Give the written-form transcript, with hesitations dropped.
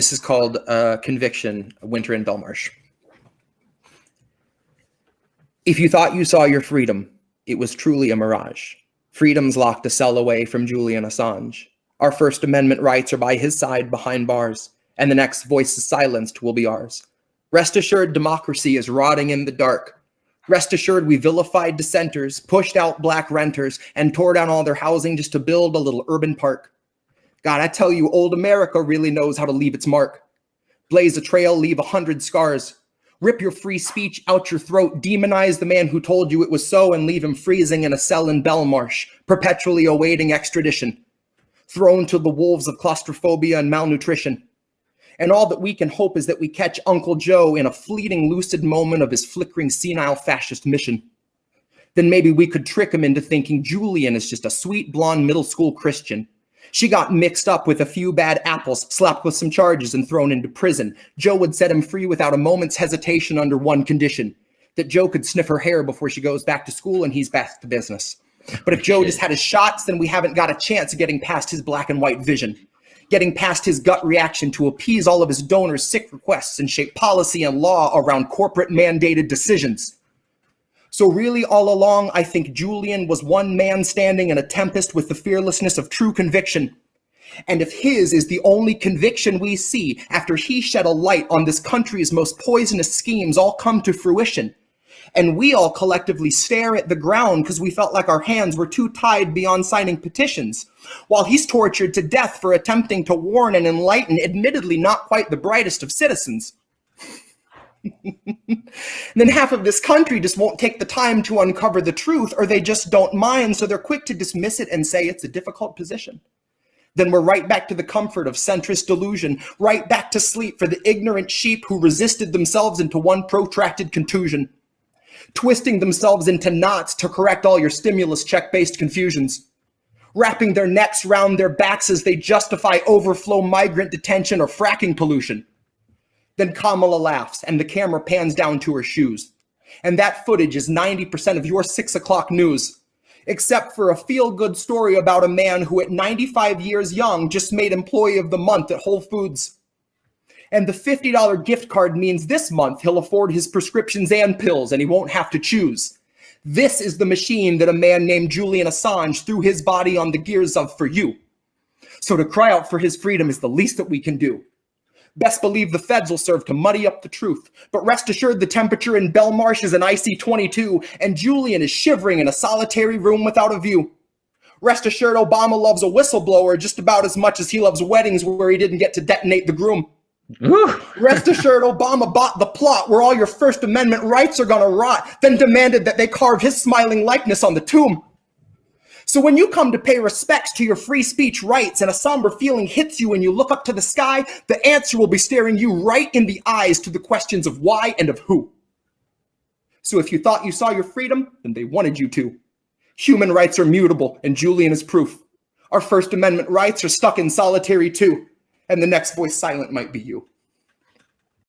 This is called Conviction, Winter in Belmarsh. If you thought you saw your freedom, it was truly a mirage. Freedom's locked a cell away from Julian Assange. Our First Amendment rights are by his side behind bars, and the next voice silenced will be ours. Rest assured, democracy is rotting in the dark. Rest assured, we vilified dissenters, pushed out black renters, and tore down all their housing just to build a little urban park. God, I tell you, old America really knows how to leave its mark. Blaze a trail, leave 100 scars. Rip your free speech out your throat, demonize the man who told you it was so, and leave him freezing in a cell in Belmarsh, perpetually awaiting extradition. Thrown to the wolves of claustrophobia and malnutrition. And all that we can hope is that we catch Uncle Joe in a fleeting lucid moment of his flickering senile fascist mission. Then maybe we could trick him into thinking Julian is just a sweet blonde middle school Christian. She got mixed up with a few bad apples, slapped with some charges, and thrown into prison. Joe would set him free without a moment's hesitation under one condition, that Joe could sniff her hair before she goes back to school and he's back to business. But if Joe just had his shots, then we haven't got a chance of getting past his black and white vision, getting past his gut reaction to appease all of his donors' sick requests and shape policy and law around corporate mandated decisions. So really, all along, I think Julian was one man standing in a tempest with the fearlessness of true conviction. And if his is the only conviction we see after he shed a light on this country's most poisonous schemes all come to fruition, and we all collectively stare at the ground because we felt like our hands were too tied beyond signing petitions, while he's tortured to death for attempting to warn and enlighten, admittedly not quite the brightest of citizens. Then half of this country just won't take the time to uncover the truth, or they just don't mind, so they're quick to dismiss it and say it's a difficult position. Then we're right back to the comfort of centrist delusion, right back to sleep for the ignorant sheep who resisted themselves into one protracted contusion, twisting themselves into knots to correct all your stimulus check-based confusions, wrapping their necks round their backs as they justify overflow migrant detention or fracking pollution. Then Kamala laughs and the camera pans down to her shoes. And that footage is 90% of your 6 o'clock news, except for a feel-good story about a man who at 95 years young just made Employee of the Month at Whole Foods. And the $50 gift card means this month he'll afford his prescriptions and pills and he won't have to choose. This is the machine that a man named Julian Assange threw his body on the gears of for you. So to cry out for his freedom is the least that we can do. Best believe the feds will serve to muddy up the truth, but rest assured the temperature in Belmarsh is an icy 22, and Julian is shivering in a solitary room without a view. Rest assured Obama loves a whistleblower just about as much as he loves weddings where he didn't get to detonate the groom. Rest assured Obama bought the plot where all your First Amendment rights are gonna rot, then demanded that they carve his smiling likeness on the tomb. So when you come to pay respects to your free speech rights and a somber feeling hits you and you look up to the sky, the answer will be staring you right in the eyes to the questions of why and of who. So if you thought you saw your freedom, then they wanted you to. Human rights are mutable, and Julian is proof. Our First Amendment rights are stuck in solitary too, and the next voice silent might be you.